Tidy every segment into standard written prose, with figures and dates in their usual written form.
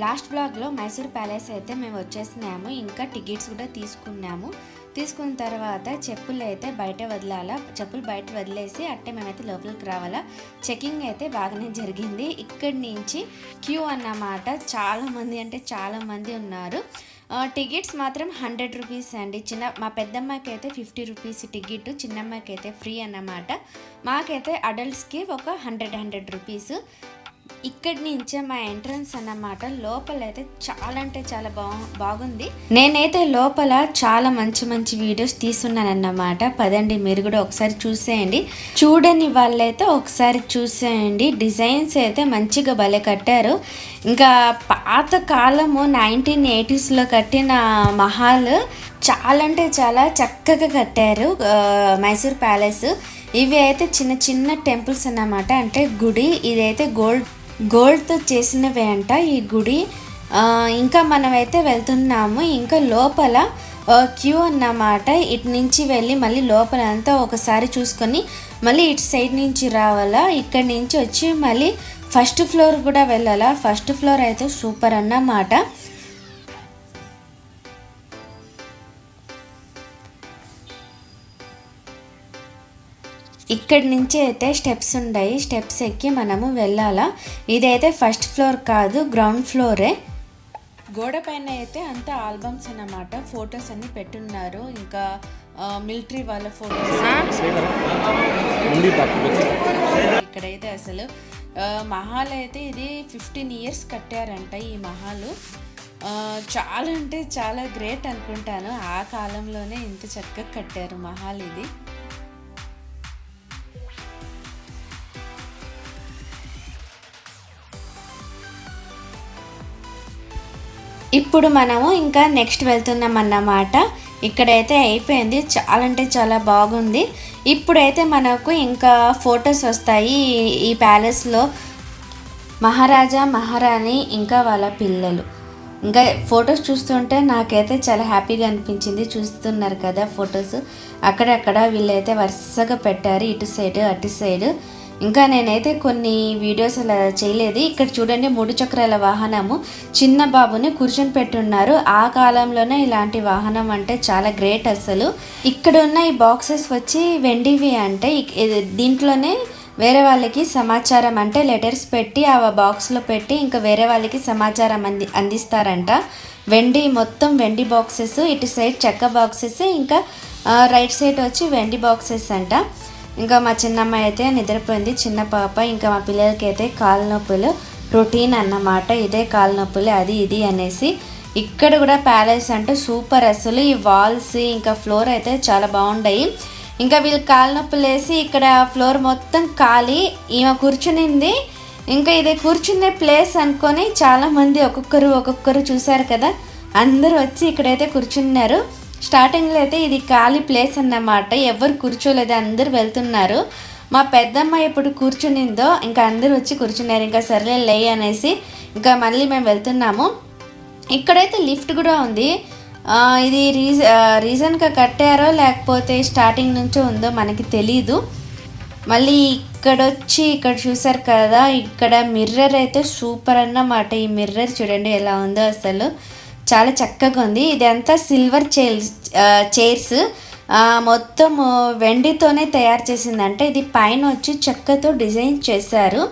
Last బ్లాగ్లో Mysore palace అయితే మేము వచ్చేసినాము. ఇంకా టికెట్స్ కూడా తీసుకున్నాము. తీసుకున్న తర్వాత చెప్పులు అయితే బయట వదలాలా, చెప్పులు బయట వదిలేసి అట్టే మేమైతే లోపలికి రావాలా. చెకింగ్ అయితే బాగానే జరిగింది. ఇక్కడి నుంచి క్యూ అన్నమాట. చాలామంది అంటే చాలామంది ఉన్నారు. టికెట్స్ మాత్రం 100 రూపీస్ అండి. మా పెద్దమ్మాయికి అయితే 50 రూపీస్ టికెట్, చిన్నమ్మాయికి అయితే ఫ్రీ అన్నమాట. మాకైతే అడల్ట్స్కి ఒక 100 రూపీస్. ఇక్కడి నుంచే మా ఎంట్రన్స్ అన్నమాట. లోపల అయితే చాలా అంటే చాలా బాగుంది. నేనైతే లోపల చాలా మంచి వీడియోస్ తీస్తున్నానన్నమాట. పదండి మీరు కూడా ఒకసారి చూసేయండి. చూడని వాళ్ళైతే ఒకసారి చూసేయండి. డిజైన్స్ అయితే మంచిగా భలే కట్టారు. ఇంకా పాత కాలము 1980s కట్టిన మహల్ చాలా అంటే చాలా చక్కగా కట్టారు మైసూర్ ప్యాలెస్. ఇవి అయితే చిన్న చిన్న టెంపుల్స్ అన్నమాట. అంటే గుడి ఇదైతే గోల్డ్తో చేసినవే అంట ఈ గుడి. ఇంకా మనమైతే వెళ్తున్నాము. ఇంకా లోపల క్యూ అన్నమాట. ఇటు నుంచి వెళ్ళి మళ్ళీ లోపల అంతా ఒకసారి చూసుకొని మళ్ళీ ఇటు సైడ్ నుంచి రావాలా. ఇక్కడి నుంచి వచ్చి మళ్ళీ ఫస్ట్ ఫ్లోర్ కూడా వెళ్ళాలా. ఫస్ట్ ఫ్లోర్ అయితే సూపర్ అన్నమాట. ఇక్కడి నుంచి అయితే స్టెప్స్ ఉన్నాయి. స్టెప్స్ ఎక్కి మనము వెళ్ళాలా. ఇదైతే ఫస్ట్ ఫ్లోర్ కాదు, గ్రౌండ్ ఫ్లోరే. గోడ పైన అయితే అంతా ఆల్బమ్స్ అన్నమాట. ఫొటోస్ అన్ని పెట్టున్నారు. ఇంకా మిలిటరీ వాళ్ళ ఫొటోస్. ఇక్కడైతే అసలు మహల్ అయితే ఇది 15 years కట్టారంట. ఈ మహల్ చాలా అంటే చాలా గ్రేట్ అనుకుంటాను. ఆ కాలంలోనే ఇంత చక్కగా కట్టారు మహల్ ఇది. ఇప్పుడు మనము ఇంకా నెక్స్ట్ వెళ్తున్నాం అన్నమాట. ఇక్కడైతే అయిపోయింది. చాలా అంటే చాలా బాగుంది. ఇప్పుడైతే మనకు ఇంకా ఫొటోస్ వస్తాయి. ఈ ప్యాలెస్లో మహారాజా మహారాణి ఇంకా వాళ్ళ పిల్లలు. ఇంకా ఫొటోస్ చూస్తుంటే నాకైతే చాలా హ్యాపీగా అనిపించింది. చూస్తున్నారు కదా ఫొటోస్. అక్కడక్కడ వీళ్ళైతే వరుసగా పెట్టారు, ఇటు సైడ్ అటు సైడ్. ఇంకా నేనైతే కొన్ని వీడియోస్ అలా చేయలేదు. ఇక్కడ చూడండి 3 చక్రాల వాహనము చిన్న బాబుని కూర్చొని పెట్టున్నారు. ఆ కాలంలోనే ఇలాంటి వాహనం అంటే చాలా గ్రేట్ అసలు. ఇక్కడ ఉన్న ఈ బాక్సెస్ వచ్చి వెండివి. అంటే దీంట్లోనే వేరే వాళ్ళకి సమాచారం అంటే లెటర్స్ పెట్టి ఆ బాక్స్లో పెట్టి ఇంకా వేరే వాళ్ళకి సమాచారం అందిస్తారంట. మొత్తం వెండి బాక్సెస్. ఇటు సైడ్ చెక్క బాక్సెస్, ఇంకా రైట్ సైడ్ వచ్చి వెండి బాక్సెస్ అంట. ఇంకా మా చిన్నమ్మాయి అయితే నిద్రపోయింది, చిన్న పాప. ఇంకా మా పిల్లలకి అయితే కాళ్ళ నొప్పులు రొటీన్ అన్నమాట. ఇదే కాళ్ళ నొప్పులు అది ఇది అనేసి. ఇక్కడ కూడా ప్యాలెస్ అంటే సూపర్ అసలు. ఈ వాల్స్ ఇంకా ఫ్లోర్ అయితే చాలా బాగుంటాయి. ఇంకా వీళ్ళు కాళ్ళ నొప్పులు వేసి ఇక్కడ ఫ్లోర్ మొత్తం ఖాళీ. ఈమె కూర్చునింది. ఇంకా ఇది కూర్చునే ప్లేస్ అనుకొని చాలామంది ఒక్కొక్కరు చూశారు కదా, అందరూ వచ్చి ఇక్కడైతే కూర్చున్నారు. స్టార్టింగ్లో అయితే ఇది ఖాళీ ప్లేస్ అన్నమాట. ఎవరు కూర్చోలేదు, అందరు వెళ్తున్నారు. మా పెద్దమ్మ ఎప్పుడు కూర్చునిందో ఇంకా అందరూ వచ్చి కూర్చున్నారు. ఇంకా సర్లే లే అనేసి ఇంకా మళ్ళీ మేము వెళ్తున్నాము. ఇక్కడైతే లిఫ్ట్ కూడా ఉంది. ఇది రీజన్గా కట్టారో లేకపోతే స్టార్టింగ్ నుంచో ఉందో మనకి తెలీదు. మళ్ళీ ఇక్కడ చూసారు కదా, ఇక్కడ మిర్రర్ అయితే సూపర్ అన్నమాట. ఈ మిర్రర్ చూడండి ఎలా ఉందో అసలు. చాలా చక్కగా ఉంది. ఇదంతా సిల్వర్ చైర్స్ మొత్తం వెండితోనే తయారు చేసిందంటే. ఇది పైన వచ్చి చెక్కతో డిజైన్ చేశారు.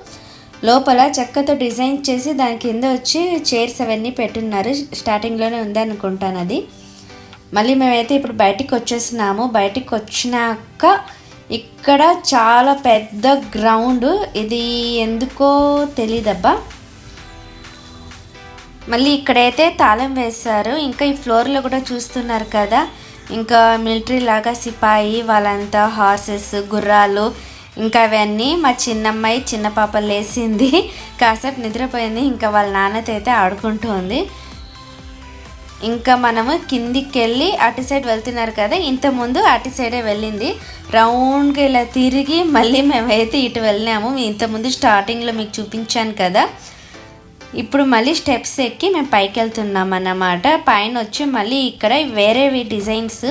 లోపల చెక్కతో డిజైన్ చేసి దాని కింద వచ్చి చైర్స్ అవన్నీ పెట్టున్నారు. స్టార్టింగ్లోనే ఉందనుకుంటాను అది. మళ్ళీ మేమైతే ఇప్పుడు బయటికి వచ్చేసినాము. బయటికి వచ్చినాక ఇక్కడ చాలా పెద్ద గ్రౌండ్. ఇది ఎందుకో తెలీదబ్బా. మళ్ళీ ఇక్కడైతే తాళం వేశారు. ఇంకా ఈ ఫ్లోర్లో కూడా చూస్తున్నారు కదా, ఇంకా మిలిటరీ లాగా సిపాయి వాళ్ళంతా హార్సెస్, గుర్రాలు ఇంకా అవన్నీ. మా చిన్నమ్మాయి చిన్న పాప లేచింది, కాసేపు నిద్రపోయింది. ఇంకా వాళ్ళ నాన్నతో అయితే ఆడుకుంటూ ఉంది. ఇంకా మనము కిందికి వెళ్ళి అటు సైడ్ వెళ్తున్నారు కదా, ఇంతకుముందు అటు సైడే వెళ్ళింది. రౌండ్గా ఇలా తిరిగి మళ్ళీ మేమైతే ఇటు వెళ్ళినాము. ఇంతకుముందు స్టార్టింగ్లో మీకు చూపించాను కదా. ఇప్పుడు మళ్ళీ స్టెప్స్ ఎక్కి మేము పైకి వెళ్తున్నాం అన్నమాట. పైన వచ్చి మళ్ళీ ఇక్కడ వేరేవి డిజైన్స్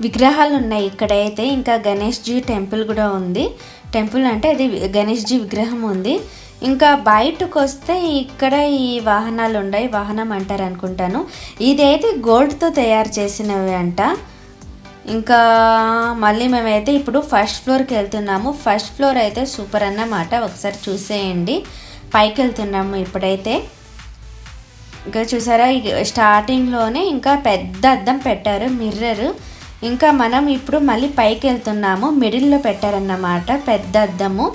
విగ్రహాలు ఉన్నాయి ఇక్కడైతే. ఇంకా గణేష్జీ టెంపుల్ కూడా ఉంది. టెంపుల్ అంటే అది గణేష్జీ విగ్రహం ఉంది. ఇంకా బయటకు వస్తే ఇక్కడ ఈ వాహనాలు ఉన్నాయి, వాహనం అంటారు అనుకుంటాను. ఇదైతే గోల్డ్తో తయారు చేసినవి అంట. ఇంకా మళ్ళీ మేమైతే ఇప్పుడు ఫస్ట్ ఫ్లోర్కి వెళ్తున్నాము. ఫస్ట్ ఫ్లోర్ అయితే సూపర్ అన్నమాట, ఒకసారి చూసేయండి. పైకి వెళ్తున్నాము ఇప్పుడైతే. ఇంకా చూసారా స్టార్టింగ్లోనే ఇంకా పెద్ద అద్దం పెట్టారు, మిర్రర్. ఇంకా మనం ఇప్పుడు మళ్ళీ పైకి వెళ్తున్నాము. మిడిల్లో పెట్టారన్నమాట పెద్ద అద్దము.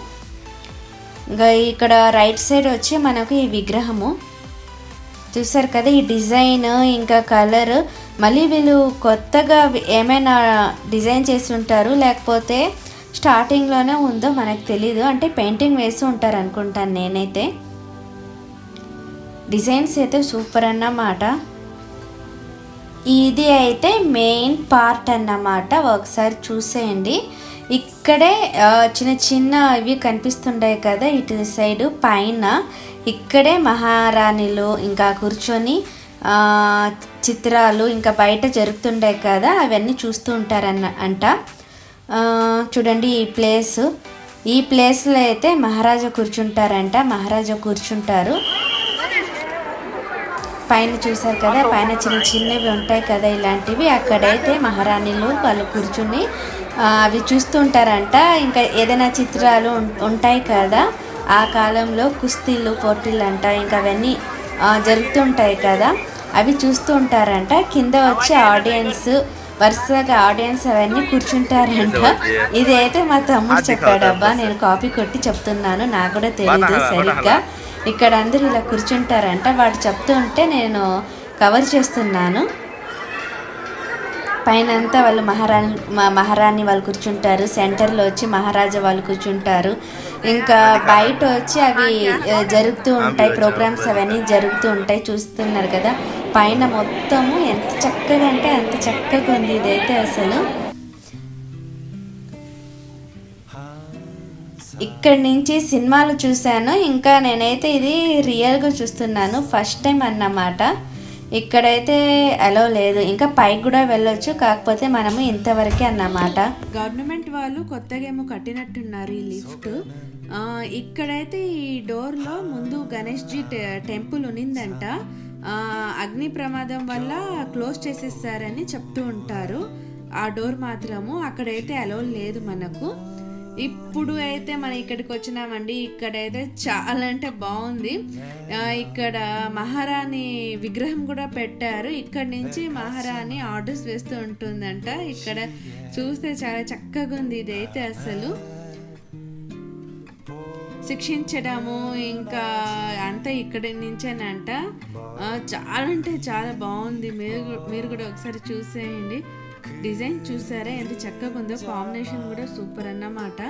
ఇంకా ఇక్కడ రైట్ సైడ్ వచ్చి మనకు ఈ విగ్రహము చూసారు కదా, ఈ డిజైన్ ఇంకా కలర్. మళ్ళీ వీళ్ళు కొత్తగా ఏమైనా డిజైన్ చేసి ఉంటారు, లేకపోతే స్టార్టింగ్లోనే ఉందో మనకు తెలీదు. అంటే పెయింటింగ్ వేసి ఉంటారు అనుకుంటాను నేనైతే. డిజైన్స్ అయితే సూపర్ అన్నమాట. ఇది అయితే మెయిన్ పార్ట్ అన్నమాట, ఒకసారి చూసేయండి. ఇక్కడే చిన్న చిన్న ఇవి కనిపిస్తుంటాయి కదా ఇటు సైడు పైన. ఇక్కడే మహారాణిలు ఇంకా కూర్చొని చిత్రాలు ఇంకా బయట జరుగుతుంటాయి కదా, అవన్నీ చూస్తూ ఉంటారంట. చూడండి ఈ ప్లేస్లో అయితే మహారాజా కూర్చుంటారంట, మహారాజా కూర్చుంటారు. పైన చూసారు కదా, పైన చిన్న చిన్నవి ఉంటాయి కదా ఇలాంటివి, అక్కడైతే మహారాణిలు వాళ్ళు కూర్చుని అవి చూస్తూ ఉంటారంట. ఇంకా ఏదైనా చిత్రాలు ఉంటాయి కదా ఆ కాలంలో, కుస్తీలు పోటీలు అంట, ఇంకా అవన్నీ జరుగుతుంటాయి కదా, అవి చూస్తూ ఉంటారంట. కింద వచ్చి ఆడియన్స్, వరుసగా ఆడియన్స్ అవన్నీ కూర్చుంటారంట. ఇదైతే మా తమ్ముడు చెప్పాడబ్బా, నేను కాపీ కొట్టి చెప్తున్నాను, నాకు కూడా తెలియదు సరిగ్గా. ఇక్కడ అందరూ ఇలా కూర్చుంటారంట, వాడు చెప్తూ ఉంటే నేను కవర్ చేస్తున్నాను. పైన అంతా వాళ్ళు మహారాణి వాళ్ళు కూర్చుంటారు, సెంటర్లో వచ్చి మహారాజా వాళ్ళు కూర్చుంటారు. ఇంకా బయట వచ్చి అవి జరుగుతూ ఉంటాయి, ప్రోగ్రామ్స్ అవన్నీ జరుగుతూ ఉంటాయి. చూస్తున్నారు కదా పైన మొత్తము ఎంత చక్కగా అంటే అంత చక్కగా ఉంది ఇదైతే అసలు. ఇక్కడి నుంచి సినిమాలు చూశాను, ఇంకా నేనైతే ఇది రియల్గా చూస్తున్నాను, ఫస్ట్ టైం అన్నమాట. ఇక్కడైతే అలో లేదు, ఇంకా పైకి కూడా వెళ్ళొచ్చు, కాకపోతే మనము ఇంతవరకే అన్నమాట. గవర్నమెంట్ వాళ్ళు కొత్తగా ఏమో కట్టినట్టున్నారు ఈ లిఫ్ట్. ఇక్కడైతే ఈ డోర్లో ముందు గణేష్ జీ టెంపుల్ ఉన్నిందంట, అగ్ని ప్రమాదం వల్ల క్లోజ్ చేసేస్తారని చెప్తూ ఉంటారు. ఆ డోర్ మాత్రము అక్కడైతే అలో లేదు మనకు. ఇప్పుడు అయితే మనం ఇక్కడికి వచ్చినామండి. ఇక్కడైతే చాలా అంటే బాగుంది. ఇక్కడ మహారాణి విగ్రహం కూడా పెట్టారు. ఇక్కడ నుంచి మహారాణి ఆర్డర్స్ వేస్తూ ఉంటుందంట. ఇక్కడ చూస్తే చాలా చక్కగా ఉంది ఇదైతే అసలు. శిక్షించడము ఇంకా అంతా ఇక్కడి నుంచేనంట. చాలా అంటే చాలా బాగుంది. మీరు కూడా ఒకసారి చూసేయండి. డిజైన్ చూసారా ఎంత చక్కగా ఉందో, కాంబినేషన్ కూడా సూపర్ అన్నమాట.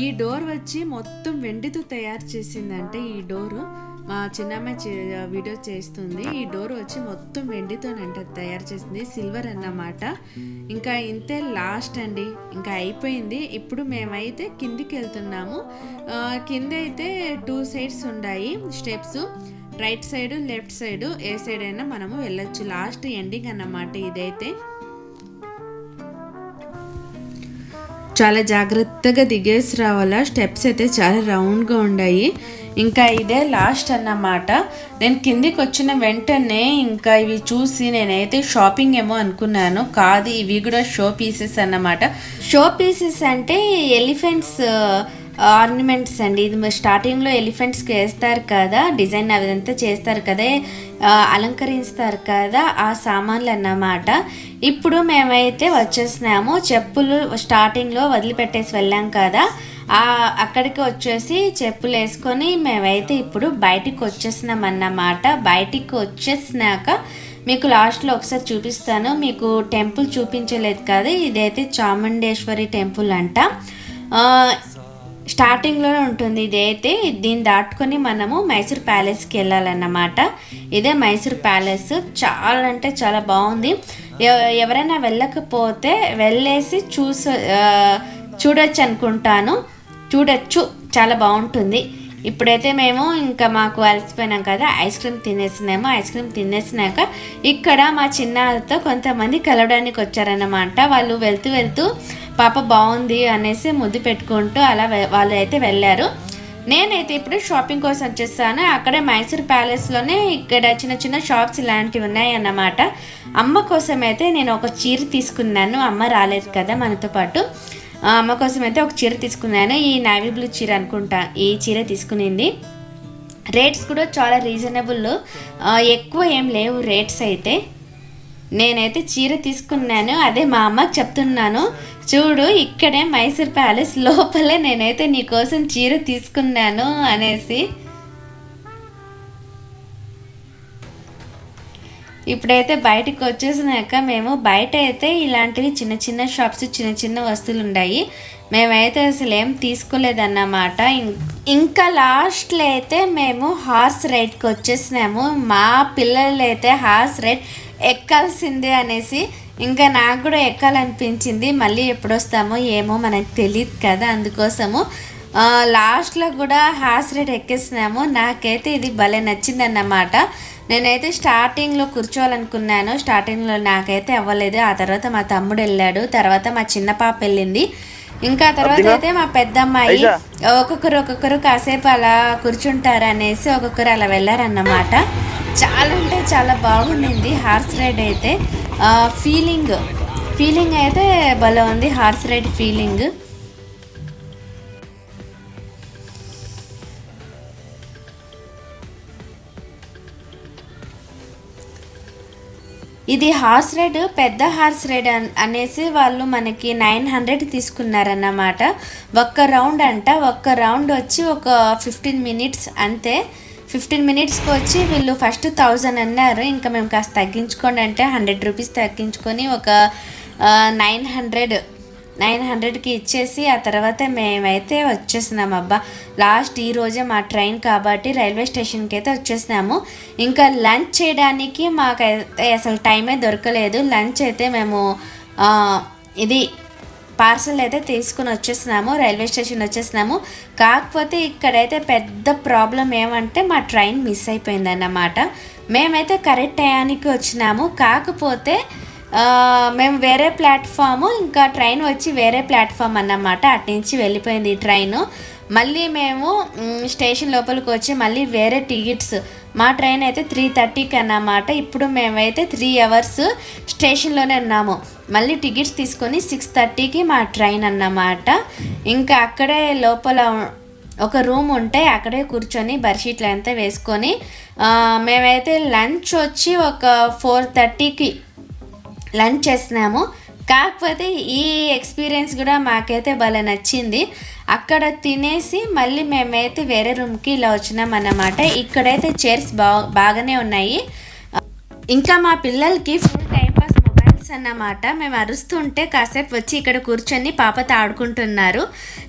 ఈ డోర్ వచ్చి మొత్తం వెండితో తయారు చేసిందంటే ఈ డోరు మా చిన్నమ్మాయి వీడియో చేస్తుంది. ఈ డోర్ వచ్చి మొత్తం వెండితోనంట తయారు చేసింది, సిల్వర్ అన్నమాట. ఇంకా ఇంతే లాస్ట్ అండి, ఇంకా అయిపోయింది. ఇప్పుడు మేమైతే కిందికి వెళ్తున్నాము. కింద అయితే 2 సైడ్స్ ఉన్నాయి steps, right side left side, ఏ సైడ్ అయినా మనము వెళ్ళొచ్చు. లాస్ట్ ఎండింగ్ అన్నమాట ఇదైతే. చాలా జాగ్రత్తగా దిగేసి రావాలా, స్టెప్స్ అయితే చాలా రౌండ్గా ఉన్నాయి. ఇంకా ఇదే లాస్ట్ అన్నమాట. నేను కిందికి వచ్చిన వెంటనే ఇంకా ఇవి చూసి నేనైతే షాపింగ్ ఏమో అనుకున్నాను, కాదు ఇవి కూడా షో పీసెస్ అన్నమాట. షో పీసెస్ అంటే ఎలిఫెంట్స్ ఆర్నమెంట్స్ అండి. ఇది స్టార్టింగ్లో ఎలిఫెంట్స్కి వేస్తారు కదా, డిజైన్ అదంతా చేస్తారు కదా, అలంకరిస్తారు కదా, ఆ సామాన్లు అన్నమాట. ఇప్పుడు మేమైతే వచ్చేసినాము. చెప్పులు స్టార్టింగ్లో వదిలిపెట్టేసి వెళ్ళాం కదా, అక్కడికి వచ్చేసి చెప్పులు వేసుకొని మేమైతే ఇప్పుడు బయటికి వచ్చేసినాం అన్నమాట. బయటికి వచ్చేసినాక మీకు లాస్ట్లో ఒకసారి చూపిస్తాను. మీకు టెంపుల్ చూపించలేదు కదా, ఇదైతే చాముండేశ్వరి టెంపుల్ అంట. స్టార్టింగ్లోనే ఉంటుంది ఇదైతే. దీన్ని దాటుకొని మనము మైసూర్ ప్యాలెస్కి వెళ్ళాలన్నమాట. ఇదే మైసూర్ ప్యాలెస్. చాలా అంటే చాలా బాగుంది. ఎవరైనా వెళ్ళకపోతే వెళ్ళేసి చూడొచ్చు అనుకుంటాను. చూడొచ్చు, చాలా బాగుంటుంది. ఇప్పుడైతే మేము ఇంకా మాకు అలసిపోయినాం కదా, ఐస్ క్రీమ్ తినేసినాము. ఐస్ క్రీమ్ తినేసినాక ఇక్కడ మా చిన్నతో కొంతమంది కలవడానికి వచ్చారన్నమాట. వాళ్ళు వెళ్తూ పాప బాగుంది అనేసి ముద్దు పెట్టుకుంటూ అలా వాళ్ళు అయితే వెళ్ళారు. నేనైతే ఇప్పుడు షాపింగ్ కోసం వచ్చేసాను. అక్కడే మైసూర్ ప్యాలెస్లోనే ఇక్కడ చిన్న షాప్స్ ఇలాంటివి ఉన్నాయి అన్నమాట. అమ్మ కోసం అయితే నేను ఒక చీర తీసుకున్నాను. అమ్మ రాలేదు కదా మనతో పాటు. అమ్మ కోసం అయితే ఒక చీర తీసుకున్నాను. ఈ నావీ బ్లూ చీర అనుకుంటా ఈ చీర తీసుకునింది. రేట్స్ కూడా చాలా రీజనబుల్, ఎక్కువ ఏం లేవు రేట్స్ అయితే. నేనైతే చీర తీసుకున్నాను. అదే మా అమ్మకి చెప్తున్నాను, చూడు ఇక్కడే మైసూర్ ప్యాలెస్ లోపలే నేనైతే నీకోసం చీర తీసుకున్నాను అనేసి. ఇప్పుడైతే బయటకు వచ్చేసినాక మేము బయట అయితే ఇలాంటివి చిన్న షాప్స్ చిన్న వస్తువులు ఉన్నాయి. మేమైతే అసలు ఏం తీసుకోలేదన్నమాట. ఇంకా లాస్ట్లో అయితే మేము హార్స్ రైడ్కి వచ్చేసినాము. మా పిల్లలు అయితే హార్స్ రైడ్ ఎక్కాల్సిందే అనేసి, ఇంకా నాకు కూడా ఎక్కాలనిపించింది. మళ్ళీ ఎప్పుడు వస్తామో ఏమో మనకు తెలియదు కదా, అందుకోసము లాస్ట్లో కూడా హార్స్ రైడ్ ఎక్కేసినాము. నాకైతే ఇది భలే నచ్చిందన్నమాట. నేనైతే స్టార్టింగ్లో కూర్చోవాలనుకున్నాను, స్టార్టింగ్లో నాకైతే అవ్వలేదు. ఆ తర్వాత మా తమ్ముడు వెళ్ళాడు, తర్వాత మా చిన్న పాప వెళ్ళింది, ఇంకా తర్వాత అయితే మా పెద్దమ్మాయి. ఒక్కొక్కరు కాసేపు అలా కూర్చుంటారనేసి ఒక్కొక్కరు అలా వెళ్ళారన్నమాట. చాలా అంటే చాలా బాగుండింది హార్స్ రైడ్ అయితే. ఫీలింగ్ అయితే భలే ఉంది హార్స్ రైడ్ ఫీలింగ్. ఇది హార్స్ రైడ్, పెద్ద హార్స్ రైడ్ అనేసి వాళ్ళు మనకి 900 తీసుకున్నారన్నమాట. ఒక్క రౌండ్ అంట. ఒక్క రౌండ్ వచ్చి ఒక 15 మినిట్స్ అంతే. 15 మినిట్స్కి వచ్చి వీళ్ళు ఫస్ట్ 1000 అన్నారు. ఇంకా మేము కాస్త తగ్గించుకోండి అంటే 100 రూపీస్ తగ్గించుకొని ఒక 900కి ఇచ్చేసి ఆ తర్వాత మేమైతే వచ్చేసినాము. అబ్బా లాస్ట్ ఈరోజే మా ట్రైన్ కాబట్టి రైల్వే స్టేషన్కి అయితే వచ్చేసినాము. ఇంకా లంచ్ చేయడానికి మాకైతే అసలు టైమే దొరకలేదు. లంచ్ అయితే మేము ఇది పార్సల్ అయితే తీసుకుని వచ్చేసినాము, రైల్వే స్టేషన్ వచ్చేసినాము. కాకపోతే ఇక్కడైతే పెద్ద ప్రాబ్లం ఏమంటే మా ట్రైన్ మిస్ అయిపోయిందన్నమాట. మేమైతే కరెక్ట్ టయానికి వచ్చినాము, కాకపోతే మేము వేరే ప్లాట్ఫాము, ఇంకా ట్రైన్ వచ్చి వేరే ప్లాట్ఫామ్ అన్నమాట. అటు నుంచి వెళ్ళిపోయింది ఈ ట్రైను. మళ్ళీ మేము స్టేషన్ లోపలికి వచ్చి మళ్ళీ వేరే టికెట్స్, మా ట్రైన్ అయితే 3:30కి అన్నమాట. ఇప్పుడు మేమైతే 3 అవర్స్ స్టేషన్లోనే ఉన్నాము. మళ్ళీ టికెట్స్ తీసుకొని 6:30కి మా ట్రైన్ అన్నమాట. ఇంకా అక్కడే లోపల ఒక రూమ్ ఉంటే అక్కడే కూర్చొని బెడ్షీట్లు అంతా వేసుకొని మేమైతే లంచ్ వచ్చి ఒక 4:30కి లంచ్ చేసినాము. కాకపోతే ఈ ఎక్స్పీరియన్స్ కూడా మాకైతే భలే నచ్చింది. అక్కడ తినేసి మళ్ళీ మేమైతే వేరే రూమ్కి ఇలా వచ్చినాం అన్నమాట. ఇక్కడైతే చైర్స్ బాగానే ఉన్నాయి. ఇంకా మా పిల్లలకి ఫుల్ టైం పాస్ మొబైల్స్ అన్నమాట. మేము అరుస్తుంటే కాసేపు వచ్చి ఇక్కడ కూర్చొని పాపతో ఆడుకుంటున్నారు.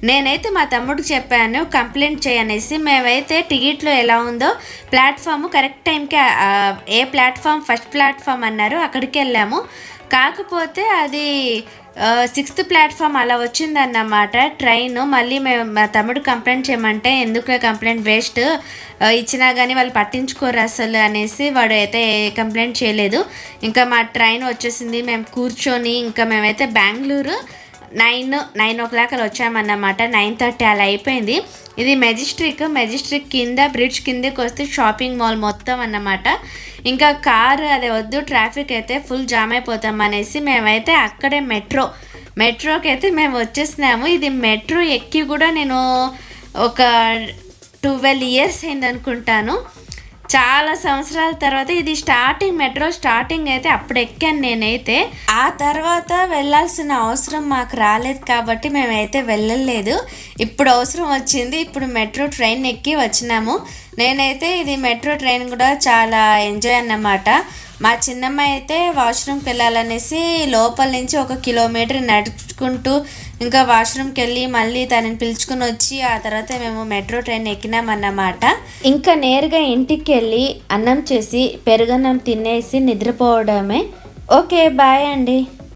నేనైతే మా తమ్ముడికి చెప్పాను కంప్లైంట్ చేయనేసి. మేమైతే టికెట్లో ఎలా ఉందో ప్లాట్ఫామ్ కరెక్ట్ టైంకి ఏ ప్లాట్ఫామ్ ఫస్ట్ ప్లాట్ఫామ్ అన్నారు అక్కడికి వెళ్ళాము. కాకపోతే అది 6th ప్లాట్ఫామ్ అలా వచ్చిందన్నమాట ట్రైన్. మళ్ళీ మేము మా తమ్ముడు కంప్లైంట్ చేయమంటే ఎందుకు కంప్లైంట్ వేస్ట్, ఇచ్చినా కానీ వాళ్ళు పట్టించుకోరు అసలు అనేసి వాడు అయితే కంప్లైంట్ చేయలేదు. ఇంకా మా ట్రైన్ వచ్చేసింది. మేము కూర్చొని ఇంకా మేమైతే బెంగళూరు 9 o'clock అలా వచ్చామన్నమాట. 9:30 అలా అయిపోయింది. ఇది మెజెస్టిక్ కింద బ్రిడ్జ్ కిందకి వస్తే షాపింగ్ మాల్ మొత్తం అన్నమాట. ఇంకా కారు అదే వద్దు, ట్రాఫిక్ అయితే ఫుల్ జామ్ అయిపోతాం అనేసి మేమైతే అక్కడే మెట్రోకి అయితే మేము వచ్చేసినాము. ఇది మెట్రో ఎక్కి కూడా నేను ఒక 12 years అయింది అనుకుంటాను, చాలా సంవత్సరాల తర్వాత. ఇది మెట్రో స్టార్టింగ్ అయితే అప్పుడు ఎక్కాను నేనైతే. ఆ తర్వాత వెళ్ళాల్సిన అవసరం మాకు రాలేదు కాబట్టి మేమైతే వెళ్ళలేదు. ఇప్పుడు అవసరం వచ్చింది, ఇప్పుడు మెట్రో ట్రైన్ ఎక్కి వచ్చినాము. నేనైతే ఇది మెట్రో ట్రైన్ కూడా చాలా ఎంజాయ్ అన్నమాట. మా చిన్నమ్మ అయితే వాష్రూమ్కి వెళ్ళాలనేసి లోపల నుంచి 1 kilometer నడుచుకుంటూ ఇంకా వాష్రూమ్కి వెళ్ళి మళ్ళీ తనని పిలుచుకుని వచ్చి ఆ తర్వాత మేము మెట్రో ట్రైన్ ఎక్కినామన్నమాట. ఇంకా నేరుగా ఇంటికి వెళ్ళి అన్నం చేసి పెరుగన్నం తినేసి నిద్రపోవడమే. ఓకే, బాయ్ అండి.